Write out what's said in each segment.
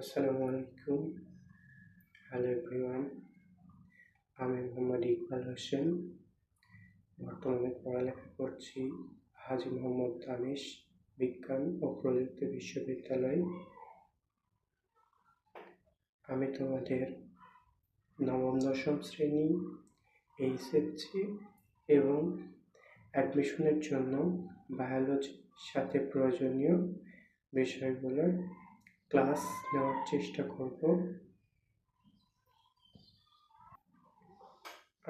আসসালামু আলাইকুম। Hello everyone, আমি মোহাম্মদ ইকবাল হোসেন। বর্তমানে পড়ালেখা করছি হাজী মোহাম্মদ দানিশ বিজ্ঞান ও প্রযুক্তি বিশ্ববিদ্যালয়। আমি তোমাদের নবম দশম শ্রেণী এইচএসসি এবং অ্যাডমিশনের জন্য বায়োলজির সাথে প্রয়োজনীয় বিষয়গুলোর ক্লাস নেওয়ার চেষ্টা করব।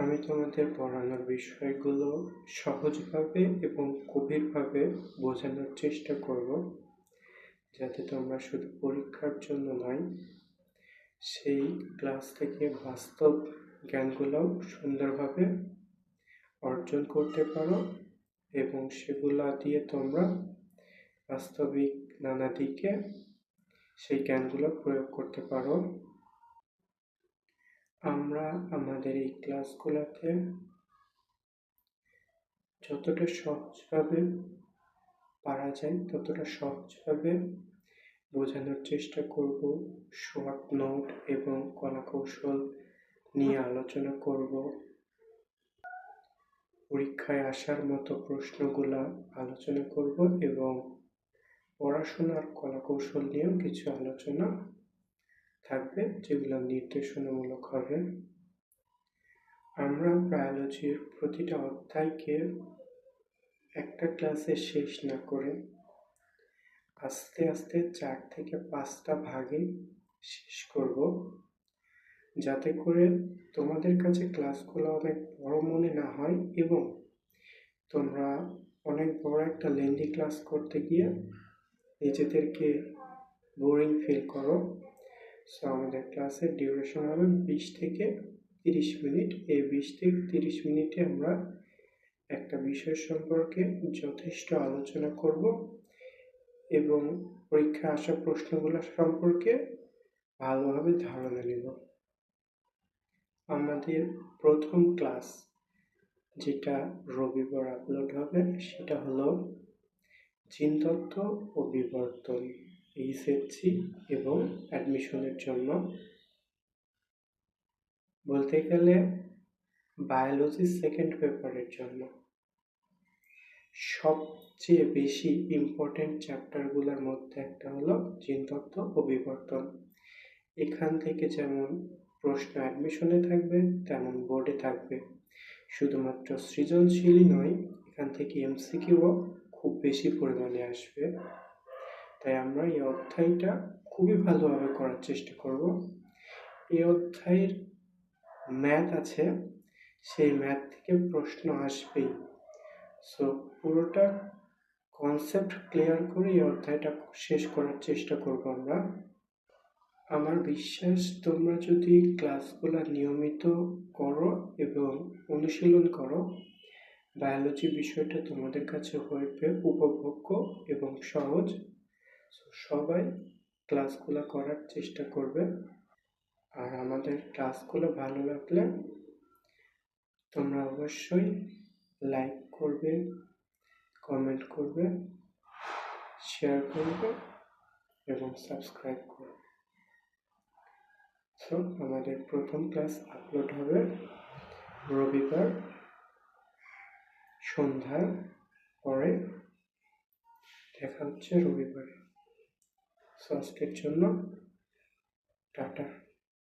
আমি তোমাদের পড়ানোর বিষয়গুলো সহজভাবে এবং গভীরভাবে বোঝানোর চেষ্টা করব, যাতে তোমরা শুধু পরীক্ষার জন্য নয়, সেই ক্লাস থেকে বাস্তব জ্ঞানগুলোও সুন্দরভাবে অর্জন করতে পারো এবং সেগুলো দিয়ে তোমরা বাস্তবিক নানা দিকে সেই জ্ঞানগুলো প্রয়োগ করতে পারো। আমরা আমাদের এই ক্লাসগুলোতে যতটা সহজভাবে পারা যায় ততটা সহজভাবে বোঝানোর চেষ্টা করব। শর্ট নোট এবং কলাকৌশল নিয়ে আলোচনা করব। পরীক্ষায় আসার মতো প্রশ্নগুলো আলোচনা করব এবং পড়াশোনার কলাকৌশল নিয়েও কিছু আলোচনা থাকবে, যেগুলো নির্দেশনামূলক হবে। আমরা বায়োলজির প্রতিটা অধ্যায়কে একটা ক্লাসে শেষ না করে আস্তে আস্তে 4 থেকে 5টা ভাগে শেষ করব, যাতে করে তোমাদের কাছে ক্লাসগুলো অনেক বড় মনে না হয় এবং তোমরা অনেক বড় একটা লেন্দি ক্লাস করতে গিয়ে নিজেদেরকে বোরিং ফিল করো। সো আমাদের ক্লাসের ডিউরেশন হবে 20 থেকে 30 মিনিট। এই 20 থেকে 30 মিনিটে আমরা একটা বিষয় সম্পর্কে যথেষ্ট আলোচনা করব এবং পরীক্ষায় আসা প্রশ্নগুলো সম্পর্কে ভালোভাবে ধারণা নেব। আমাদের প্রথম ক্লাস, যেটা রবিবার আপলোড হবে, সেটা হলো জিনতত্ত্ব ও বিবর্তন, এইচএসসি এবং অ্যাডমিশনের জন্য। বলতে গেলে বায়োলজি সেকেন্ড পেপারের জন্য সবচেয়ে বেশি ইম্পর্টেন্ট চ্যাপ্টারগুলোর মধ্যে একটা হলো জিনতত্ত্ব ও বিবর্তন। এখান থেকে যেমন প্রশ্ন অ্যাডমিশনে থাকবে, তেমন বোর্ডে থাকবে। শুধুমাত্র সৃজনশীলই নয়, এখান থেকে এমসিকিউও খুব বেশি পরিমাণে আসবে। তাই আমরা এই অধ্যায়টা খুবই ভালোভাবে করার চেষ্টা করব। এই অধ্যায়ের ম্যাথ আছে, সেই ম্যাথ থেকে প্রশ্ন আসবেই। সো পুরোটা কনসেপ্ট ক্লিয়ার করে এই অধ্যায়টা শেষ করার চেষ্টা করব আমরা। আমার বিশ্বাস, তোমরা যদি ক্লাসগুলো নিয়মিত করো এবং অনুশীলন করো, বায়োলজি বিষয়টা তোমাদের কাছে হয়ে উপভোগ্য এবং সহজ। সবাই ক্লাসগুলো করার চেষ্টা করবে। আর আমাদের ক্লাসগুলো ভালো লাগলে তোমরা অবশ্যই লাইক করবে, কমেন্ট করবে, শেয়ার করবে এবং সাবস্ক্রাইব করবে। সো আমাদের প্রথম ক্লাস আপলোড হবে রবিবার সন্ধ্যার পরে। দেখা হচ্ছে রবিবারে। সো আজকের জন্য টাটা।